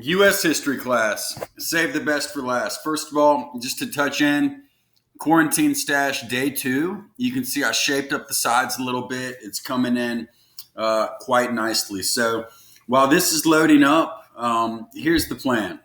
U.S. history class. Save the best for last. First of all, just to touch in, quarantine stash day 2. You can see I shaped up the sides a little bit. It's coming in quite nicely. So while this is loading up, here's the plan.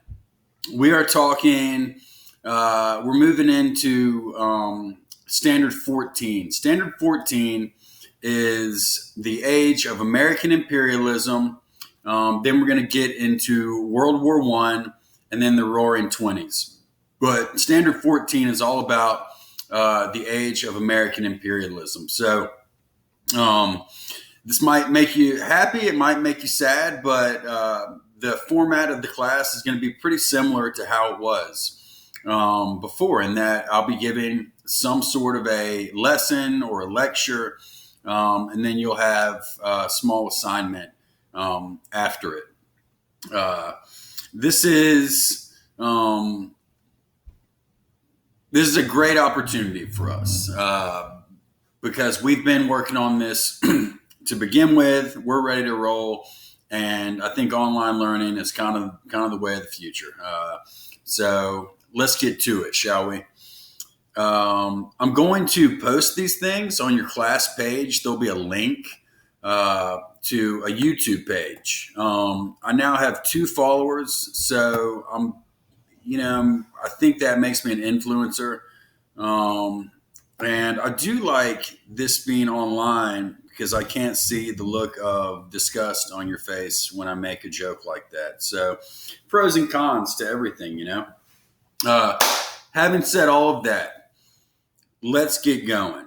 We are talking, we're moving into Standard 14. Standard 14 is the age of American imperialism. Then we're going to get into World War I and then the Roaring Twenties. But Standard 14 is all about the age of American imperialism. So this might make you happy. It might make you sad, but the format of the class is going to be pretty similar to how it was before, in that I'll be giving some sort of a lesson or a lecture, and then you'll have a small assignment after it. This is a great opportunity for us because we've been working on this to begin with. We're ready to roll, and I think online learning is kind of the way of the future. So let's get to it, shall we? I'm going to post these things on your class page. There'll be a link to a YouTube page. I now have 2 followers, so I think that makes me an influencer. And I do like this being online because I can't see the look of disgust on your face when I make a joke like that. So pros and cons to everything, Having said all of that, let's get going.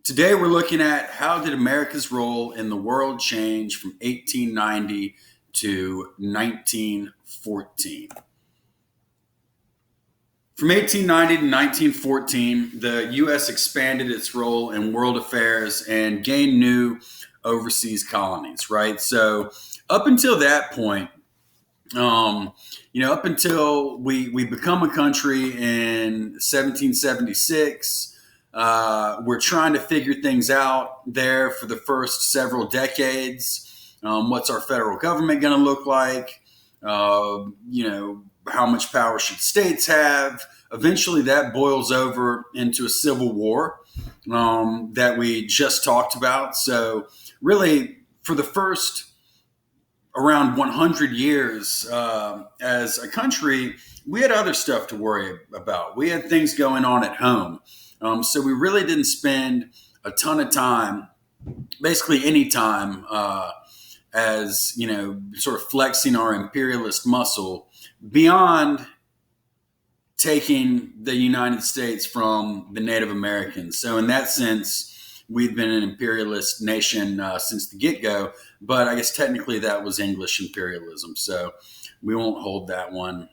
Today we're looking at how did America's role in the world change from 1890 to 1914. From 1890 to 1914, the U.S. expanded its role in world affairs and gained new overseas colonies, right? So up until that point, up until we become a country in 1776, we're trying to figure things out there for the first several decades. What's our federal government going to look like? How much power should states have? Eventually, that boils over into a civil war that we just talked about. So really, for the first around 100 years as a country, we had other stuff to worry about. We had things going on at home. So we really didn't spend a ton of time, basically any time, as, sort of flexing our imperialist muscle beyond taking the United States from the Native Americans. So in that sense, we've been an imperialist nation since the get-go, but I guess technically that was English imperialism. So we won't hold that one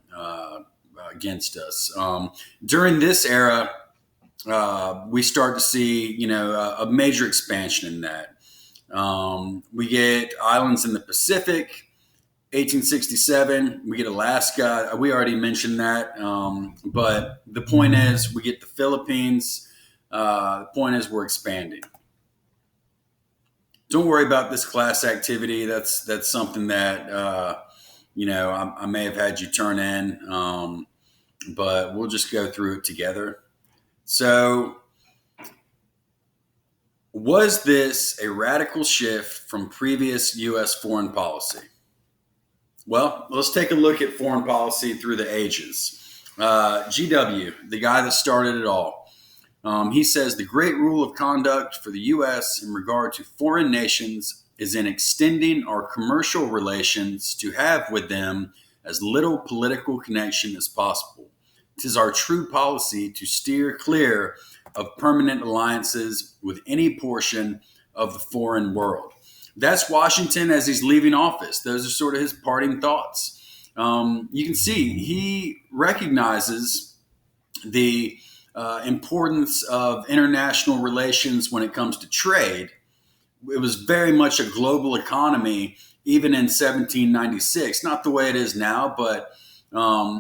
against us. During this era, we start to see, a major expansion in that. We get islands in the Pacific, 1867. We get Alaska. We already mentioned that. But the point is, we get the Philippines. The point is, we're expanding. Don't worry about this class activity. That's something that, I may have had you turn in, but we'll just go through it together. So, was this a radical shift from previous U.S. foreign policy? Well, let's take a look at foreign policy through the ages. GW, the guy that started it all, he says the great rule of conduct for the U.S. in regard to foreign nations is in extending our commercial relations to have with them as little political connection as possible. 'Tis our true policy to steer clear of permanent alliances with any portion of the foreign world. That's Washington as he's leaving office. Those are sort of his parting thoughts. You can see he recognizes the importance of international relations when it comes to trade. It was very much a global economy even in 1796. Not the way it is now, but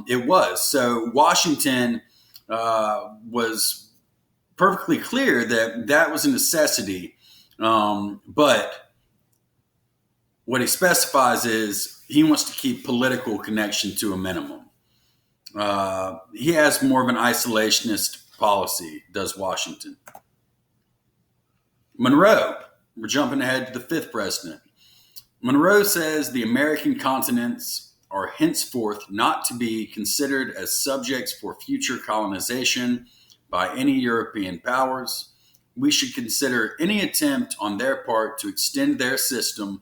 it was. So Washington was perfectly clear that that was a necessity. But what he specifies is he wants to keep political connection to a minimum. He has more of an isolationist policy, does Washington. Monroe, we're jumping ahead to the fifth president. Monroe says the American continents are henceforth not to be considered as subjects for future colonization by any European powers. We should consider any attempt on their part to extend their system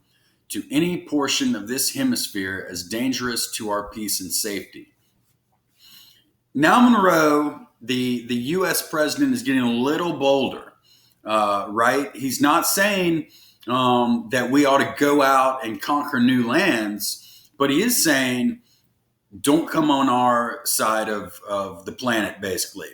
to any portion of this hemisphere as dangerous to our peace and safety. Now, Monroe, the U.S. president, is getting a little bolder, right? He's not saying that we ought to go out and conquer new lands, but he is saying, don't come on our side of the planet, basically.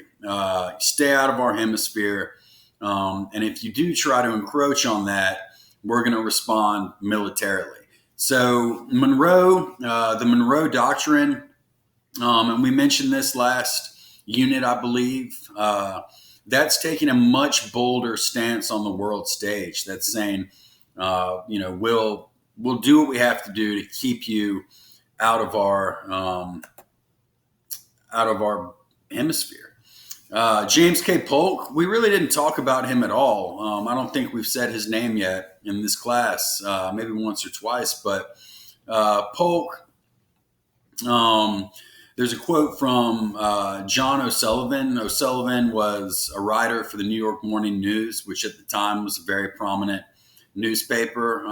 Stay out of our hemisphere. And if you do try to encroach on that, we're going to respond militarily. So Monroe, the Monroe Doctrine, and we mentioned this last unit, I believe, that's taking a much bolder stance on the world stage. That's saying, we'll do what we have to do to keep you out of our hemisphere. James K. Polk, we really didn't talk about him at all. I don't think we've said his name yet in this class, maybe once or twice. But Polk, there's a quote from John O'Sullivan. O'Sullivan was a writer for the New York Morning News, which at the time was a very prominent newspaper.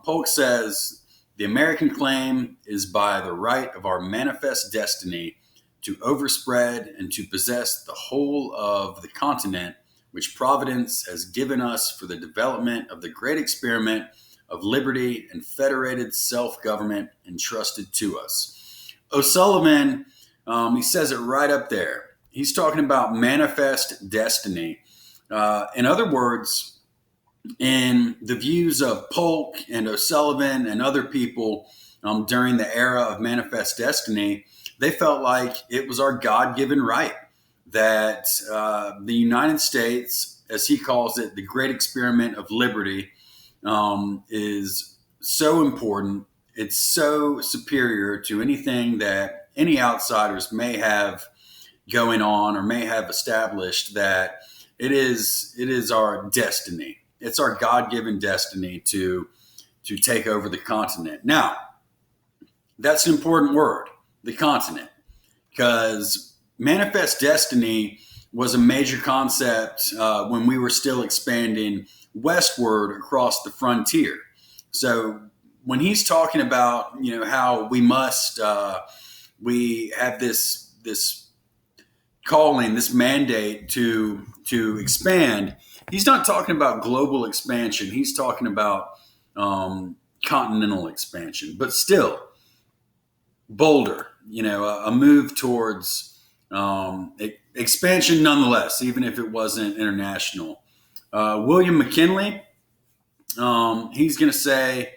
Polk says, the American claim is by the right of our manifest destiny to overspread and to possess the whole of the continent which Providence has given us for the development of the great experiment of liberty and federated self-government entrusted to us. O'Sullivan, he says it right up there. He's talking about manifest destiny. In other words, in the views of Polk and O'Sullivan and other people during the era of manifest destiny, they felt like it was our God-given right that the United States, as he calls it, the great experiment of liberty, is so important. It's so superior to anything that any outsiders may have going on or may have established, that it is our destiny. It's our God-given destiny to take over the continent. Now, that's an important word, the continent, because manifest destiny was a major concept when we were still expanding westward across the frontier. So when he's talking about, how we must, we have this calling, this mandate to expand, he's not talking about global expansion. He's talking about continental expansion, but still bolder, a move towards expansion nonetheless, even if it wasn't international. William McKinley, he's going to say,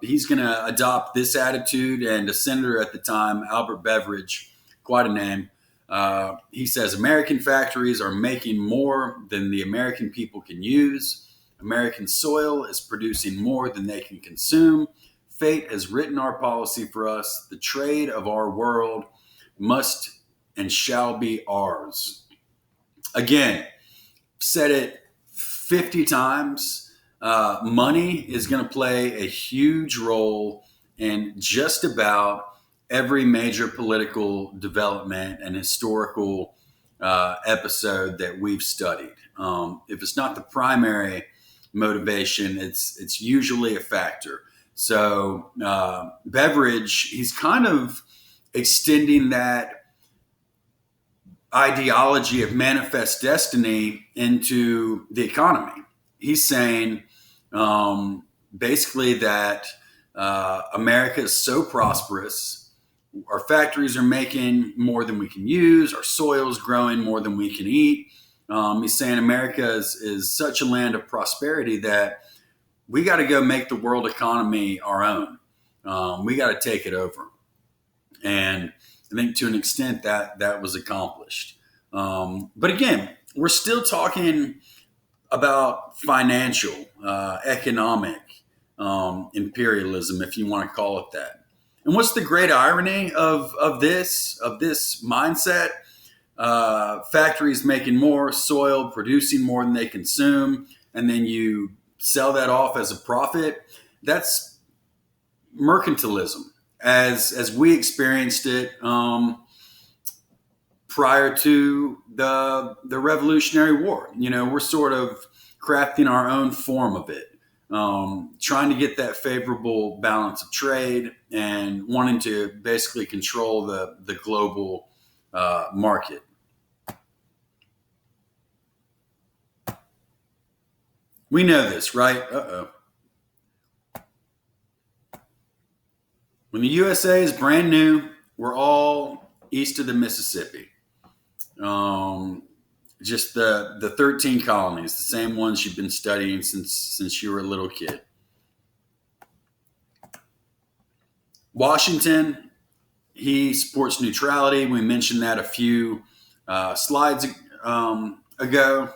he's going to adopt this attitude, and a senator at the time, Albert Beveridge, quite a name, he says, American factories are making more than the American people can use. American soil is producing more than they can consume. Fate has written our policy for us. The trade of our world must and shall be ours. Again, said it 50 times. Money is going to play a huge role in just about every major political development and historical episode that we've studied. If it's not the primary motivation, it's usually a factor. So Beveridge, he's kind of extending that ideology of manifest destiny into the economy. He's saying basically that America is so prosperous, our factories are making more than we can use, our soil is growing more than we can eat. He's saying America is such a land of prosperity that we got to go make the world economy our own. We got to take it over. And I think to an extent that was accomplished. But again, we're still talking about financial, economic, imperialism, if you want to call it that. And what's the great irony of this mindset? Factories making more, soil producing more than they consume, and then you sell that off as a profit. That's mercantilism, as we experienced it prior to the Revolutionary War. We're sort of crafting our own form of it, trying to get that favorable balance of trade and wanting to basically control the global market. We know this, right? Uh-oh. When the USA is brand new, we're all east of the Mississippi. Um, just the 13 colonies, the same ones you've been studying since you were a little kid. Washington, he supports neutrality. We mentioned that a few slides ago.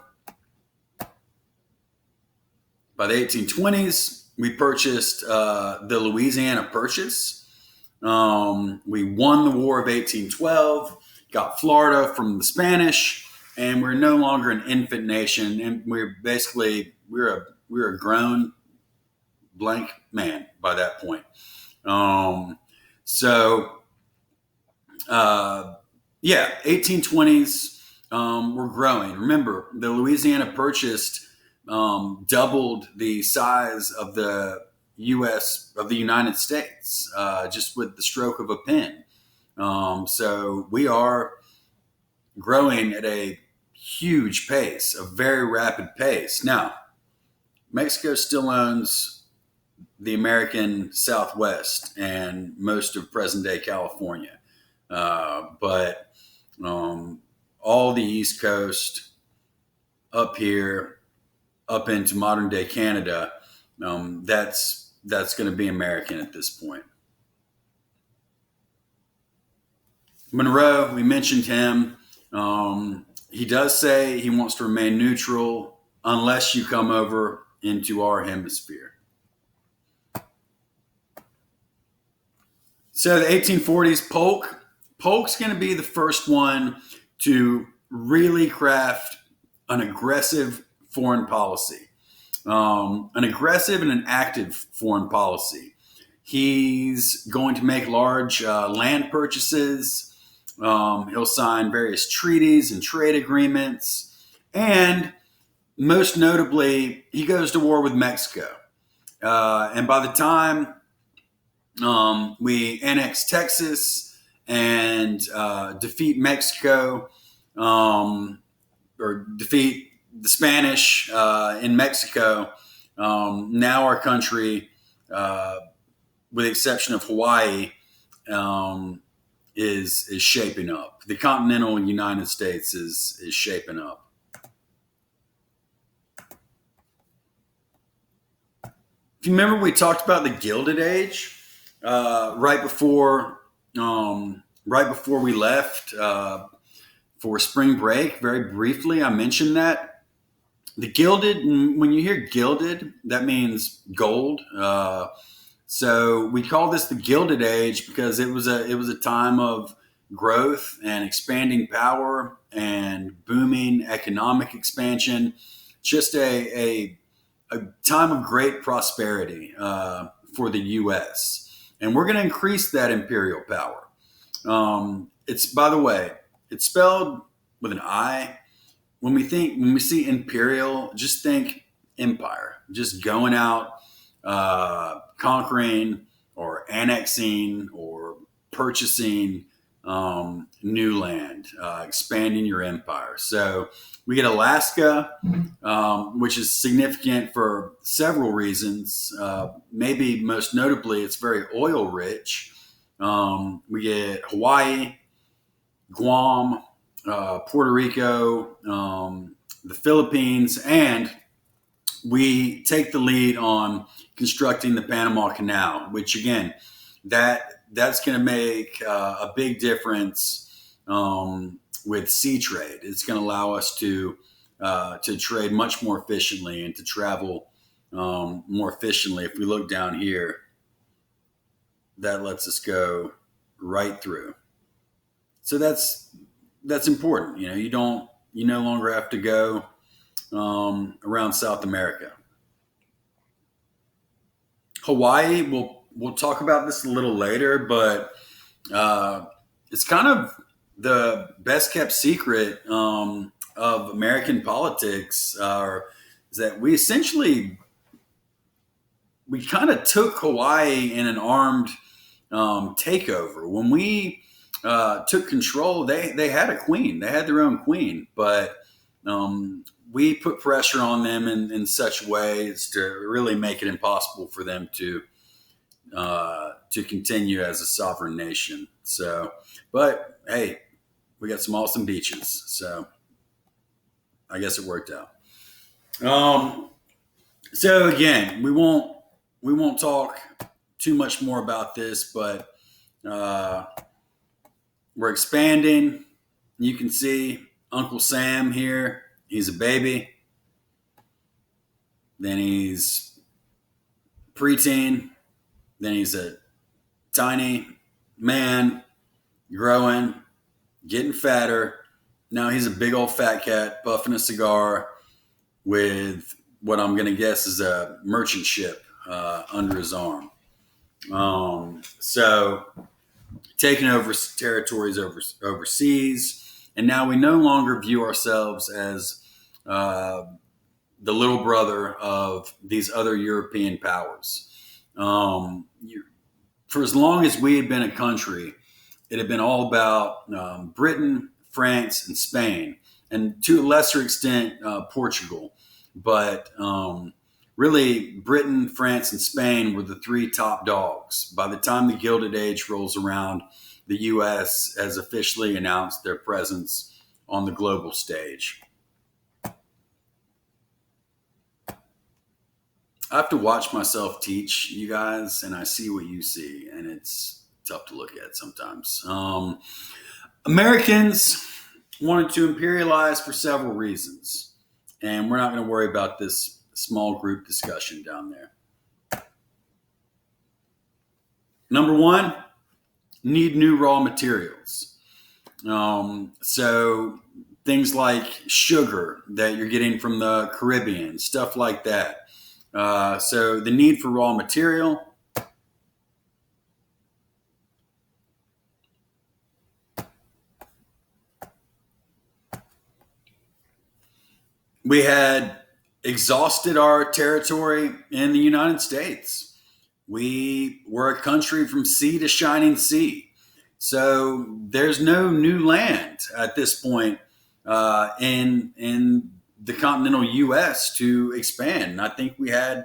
By the 1820s, we purchased the Louisiana Purchase. We won the War of 1812, got Florida from the Spanish, and we're no longer an infant nation. And we're a grown blank man by that point. Yeah, 1820s, we're growing. Remember, the Louisiana Purchase doubled the size of the United States, just with the stroke of a pen. So we are growing at a huge pace, a very rapid pace. Now, Mexico still owns the American Southwest and most of present day California. But all the East Coast up here, up into modern day Canada, that's going to be American at this point. Monroe, we mentioned him. He does say he wants to remain neutral unless you come over into our hemisphere. So the 1840s, Polk's going to be the first one to really craft an aggressive foreign policy, an aggressive and an active foreign policy. He's going to make large land purchases. He'll sign various treaties and trade agreements. And most notably, he goes to war with Mexico. And by the time we annex Texas and defeat Mexico, or defeat the Spanish in Mexico, now our country, with the exception of Hawaii, is shaping up. The continental United States is shaping up. If you remember, we talked about the Gilded Age right before we left for spring break. Very briefly, I mentioned that the Gilded. When you hear Gilded, that means gold. So we call this the Gilded Age because it was a time of growth and expanding power and booming economic expansion. Just a time of great prosperity for the U.S. And we're going to increase that imperial power. By the way, it's spelled with an I. When we see imperial, just think empire, just going out, conquering or annexing or purchasing new land, expanding your empire. So we get Alaska, which is significant for several reasons. Maybe most notably, it's very oil rich. We get Hawaii, Guam, Puerto Rico, the Philippines, and we take the lead on constructing the Panama Canal, which again, that's going to make a big difference with sea trade. It's going to allow us to trade much more efficiently and to travel more efficiently. If we look down here, that lets us go right through. So that's important. You no longer have to go around South America. Hawaii, we'll talk about this a little later, but it's kind of the best kept secret of American politics. Is that we kind of took Hawaii in an armed takeover. When we took control, they had a queen, they had their own queen, but we put pressure on them in such ways to really make it impossible for them to continue as a sovereign nation. So, but hey, we got some awesome beaches, so I guess it worked out. So again, we won't talk too much more about this, but uh, we're expanding. You can see Uncle Sam here. He's a baby. Then he's preteen. Then he's a tiny man, growing, getting fatter. Now he's a big old fat cat puffing a cigar with what I'm going to guess is a merchant ship under his arm. So taking over territories overseas, and now we no longer view ourselves as the little brother of these other European powers. For as long as we had been a country, it had been all about Britain, France, and Spain, and to a lesser extent, Portugal. But really, Britain, France, and Spain were the three top dogs. By the time the Gilded Age rolls around, the U.S. has officially announced their presence on the global stage. I have to watch myself teach you guys, and I see what you see, and it's tough to look at sometimes. Americans wanted to imperialize for several reasons, and we're not going to worry about this small group discussion down there. Number one, need new raw materials. So things like sugar that you're getting from the Caribbean, stuff like that. So the need for raw material. We had exhausted our territory in the United States. We were a country from sea to shining sea. So there's no new land at this point in the continental U.S. to expand. And I think we had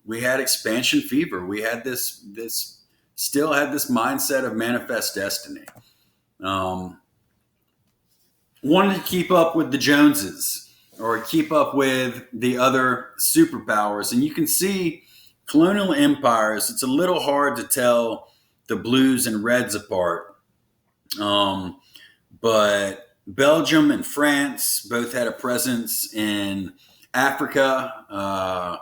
expansion fever. We had this still had this mindset of manifest destiny. Um, Wanted to keep up with the Joneses or keep up with the other superpowers. And you can see colonial empires, it's a little hard to tell the blues and reds apart. But Belgium and France both had a presence in Africa.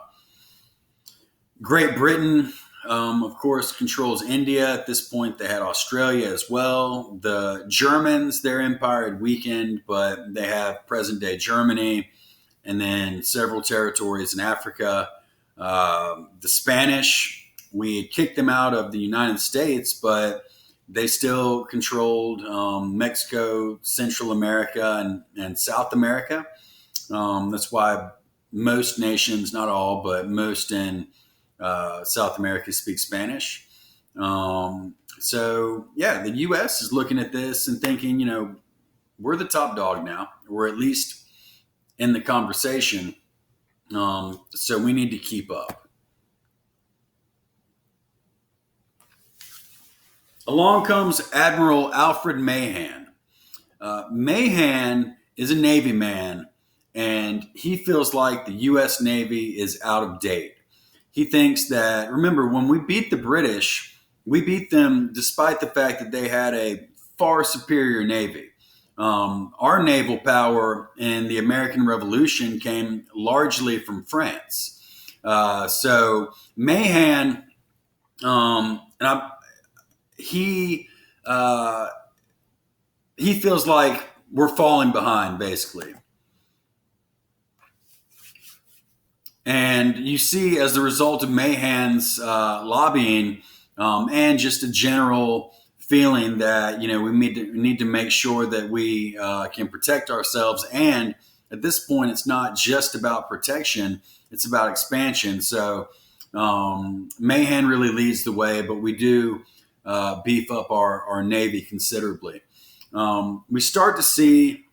Great Britain, of course, controls India. At this point, they had Australia as well. The Germans, their empire had weakened, but they have present day Germany and then several territories in Africa. The Spanish, we had kicked them out of the United States, but they still controlled Mexico, Central America, and South America. That's why most nations, not all, but most in South America speak Spanish. So, yeah, the U.S. is looking at this and thinking, we're the top dog now. We're at least in the conversation. So we need to keep up. Along comes Admiral Alfred Mahan. Mahan is a Navy man, and he feels like the U.S. Navy is out of date. He thinks that, remember, when we beat the British, we beat them despite the fact that they had a far superior Navy. Our naval power in the American Revolution came largely from France. So Mahan, and he uh, he feels like we're falling behind, basically. And you see, as the result of Mahan's lobbying and just a general feeling that we need to make sure that we can protect ourselves. And at this point, it's not just about protection; it's about expansion. So Mahan really leads the way, but we do beef up our navy considerably. We start to see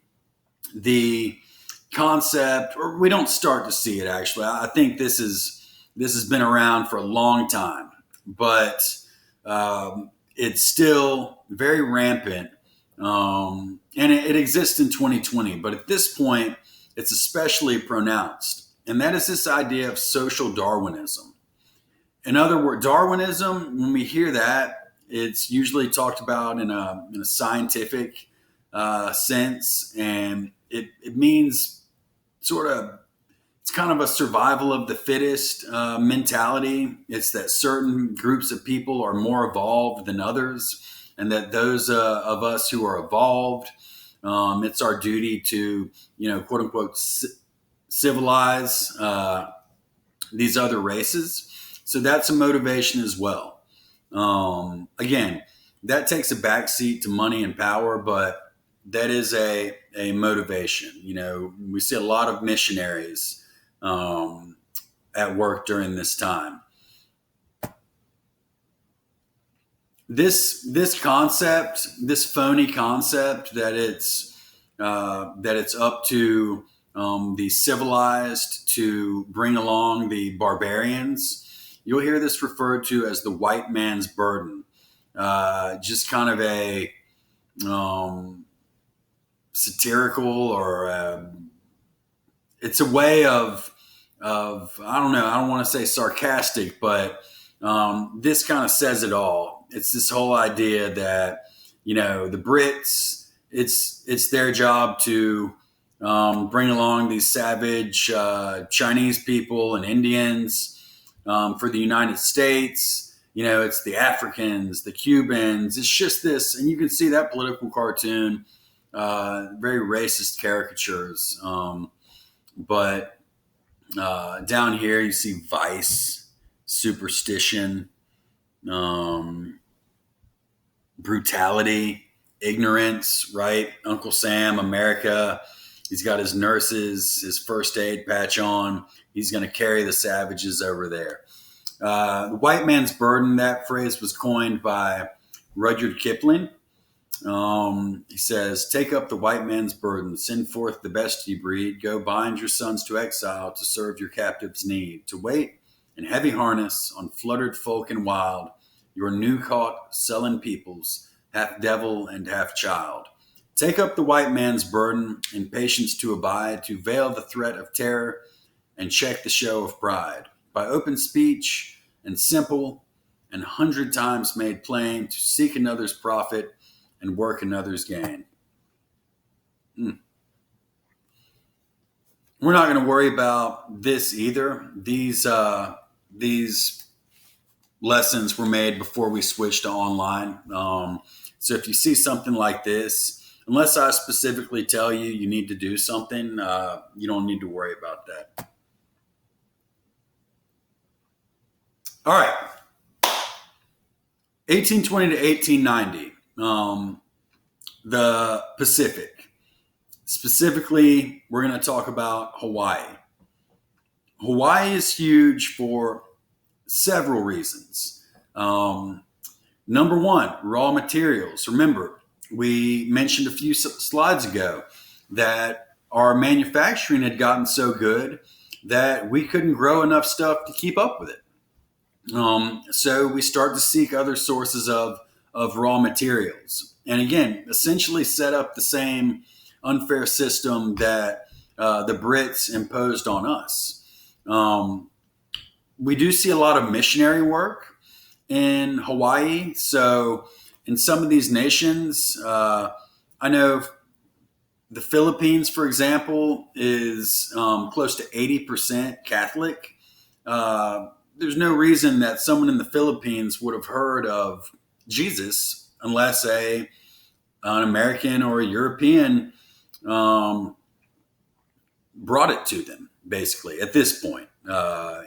the concept, or we don't start to see it actually. I think this has been around for a long time, but it's still very rampant, and it exists in 2020. But at this point, it's especially pronounced, and that is this idea of social Darwinism. In other words, Darwinism. When we hear that, it's usually talked about in a scientific sense, and it means sort of it's kind of a survival of the fittest mentality. It's that certain groups of people are more evolved than others, and that those of us who are evolved, it's our duty to, quote unquote, civilize these other races. So that's a motivation as well. Again, that takes a backseat to money and power, but that is a motivation. We see a lot of missionaries at work during this time. This concept, this phony concept that it's up to the civilized to bring along the barbarians. You'll hear this referred to as the white man's burden. Just kind of a satirical, or it's a way of I don't know. I don't want to say sarcastic, but this kind of says it all. It's this whole idea that the Brits, it's their job to bring along these savage Chinese people and Indians for the United States. It's the Africans, the Cubans. It's just this, and you can see that political cartoon, very racist caricatures. But down here, you see vice, superstition, brutality, ignorance, right? Uncle Sam, America. He's got his nurses, his first aid patch on. He's going to carry the savages over there. The white man's burden, that phrase was coined by Rudyard Kipling. He says, take up the white man's burden, send forth the best ye breed, go bind your sons to exile to serve your captives' need, to wait in heavy harness on fluttered folk and wild, your new caught sullen peoples, half devil and half child. Take up the white man's burden, in patience to abide, to veil the threat of terror and check the show of pride. By open speech and simple and 100 times made plain, to seek another's profit and work another's gain. We're not going to worry about this either. These lessons were made before we switched to online. So if you see something like this, unless I specifically tell you you need to do something, you don't need to worry about that. All right. 1820 to 1890. The Pacific. Specifically, we're going to talk about Hawaii. Hawaii is huge for several reasons. Number one, raw materials. Remember, we mentioned a few slides ago that our manufacturing had gotten so good that we couldn't grow enough stuff to keep up with it. So we start to seek other sources of raw materials. And again, essentially set up the same unfair system that the Brits imposed on us. We do see a lot of missionary work in Hawaii. So in some of these nations, I know the Philippines, for example, is close to 80% Catholic. there's no reason that someone in the Philippines would have heard of Jesus unless an American or a European um, brought it to them, basically, at this point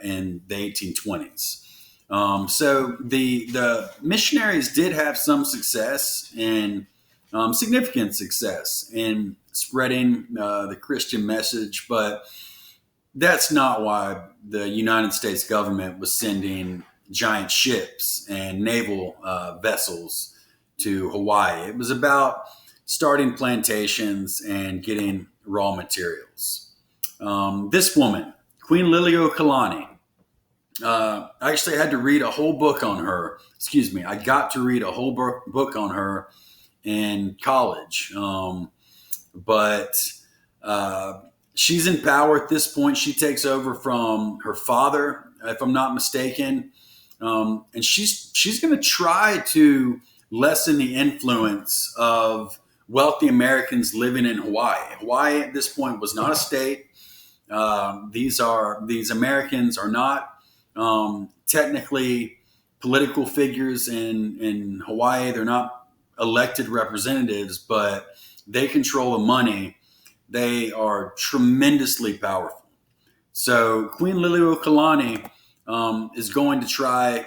in the 1820s. So the missionaries did have some success and significant success in spreading the Christian message, but that's not why the United States government was sending giant ships and naval vessels to Hawaii. It was about starting plantations and getting raw materials. This woman, Queen Liliuokalani, I actually had to read a whole book on her. Excuse me, I got to read a whole book on her in college. But she's in power at this point. She takes over from her father, if I'm not mistaken, and she's going to try to lessen the influence of wealthy Americans living in Hawaii. Hawaii at this point was not a state. These Americans are not technically political figures in Hawaii. They're not elected representatives, but they control the money. They are tremendously powerful. So Queen Liliuokalani is going to try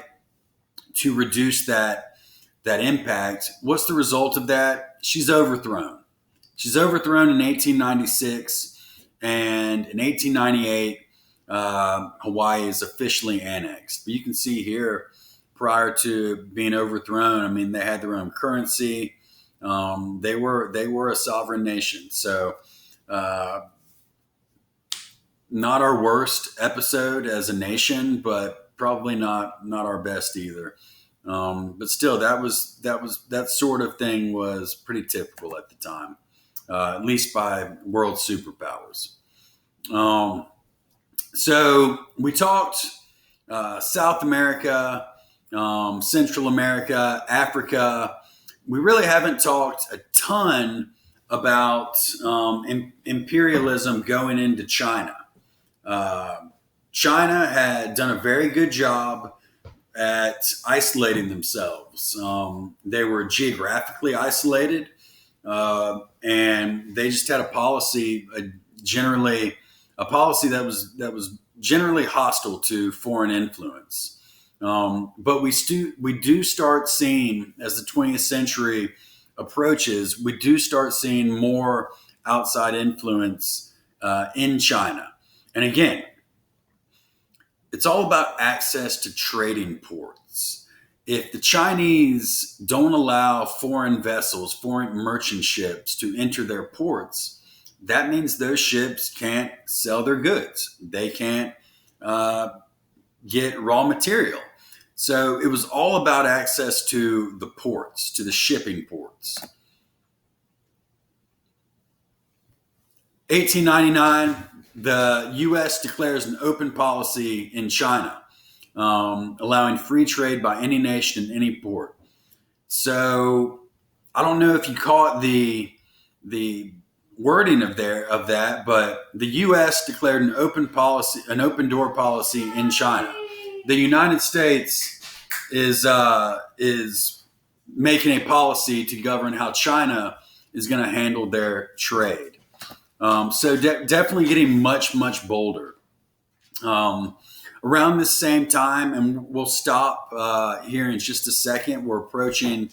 to reduce that impact. What's the result of that? She's overthrown. She's overthrown in 1896, and in 1898, Hawaii is officially annexed. But you can see here, prior to being overthrown, I mean, they had their own currency. They were a sovereign nation. So, not our worst episode as a nation, but probably not our best either. But still, that sort of thing was pretty typical at the time, at least by world superpowers. So we talked South America, Central America, Africa. We really haven't talked a ton about imperialism going into China. China had done a very good job at isolating themselves. They were geographically isolated, and they just had a policy, a policy that was generally hostile to foreign influence. But we do start seeing, as the 20th century approaches, we do start seeing more outside influence in China. And again, it's all about access to trading ports. If the Chinese don't allow foreign vessels, foreign merchant ships to enter their ports, that means those ships can't sell their goods. They can't get raw material. So it was all about access to the ports, to the shipping ports. 1899, the U.S. declares an open policy in China, allowing free trade by any nation in any port. So I don't know if you caught the wording of that, but the U.S. declared an open door policy in China. The United States is making a policy to govern how China is going to handle their trade. So definitely getting much, much bolder. Around this same time, and we'll stop here in just a second. We're approaching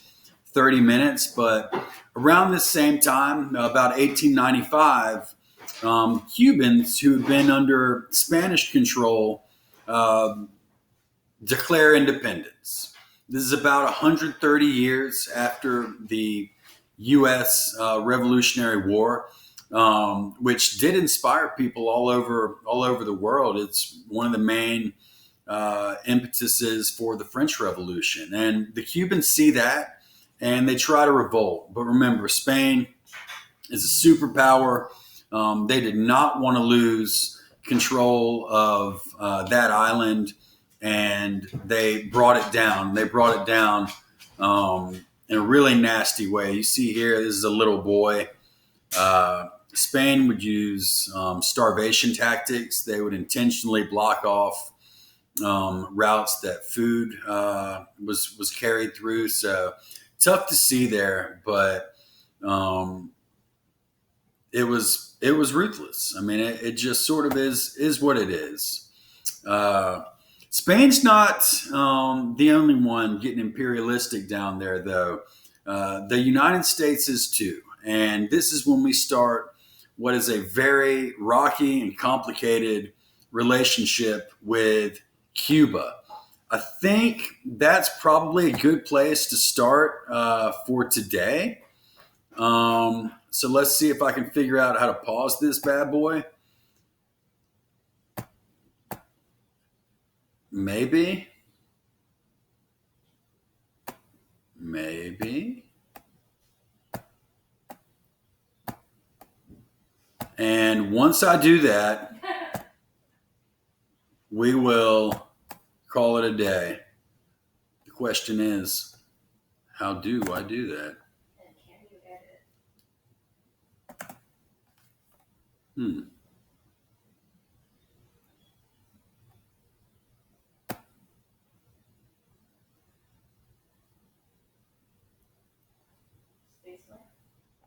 30 minutes, but around this same time, about 1895, Cubans who had been under Spanish control declare independence. This is about 130 years after the U.S. Revolutionary War, which did inspire people all over the world. It's one of the main impetuses for the French Revolution, and the Cubans see that and they try to revolt. But remember, Spain is a superpower. They did not want to lose control of that island, and they brought it down. They brought it down in a really nasty way. You see here, this is a little boy. Spain would use starvation tactics. They would intentionally block off routes that food was carried through. So tough to see there, but um, it was ruthless. I mean, it just sort of is what it is. Uh, Spain's not the only one getting imperialistic down there, though. The United States is too, and this is when we start what is a very rocky and complicated relationship with Cuba. I think that's probably a good place to start for today. So let's see if I can figure out how to pause this bad boy. Maybe, maybe. And once I do that, we will call it a day. The question is, how do I do that? Hmm.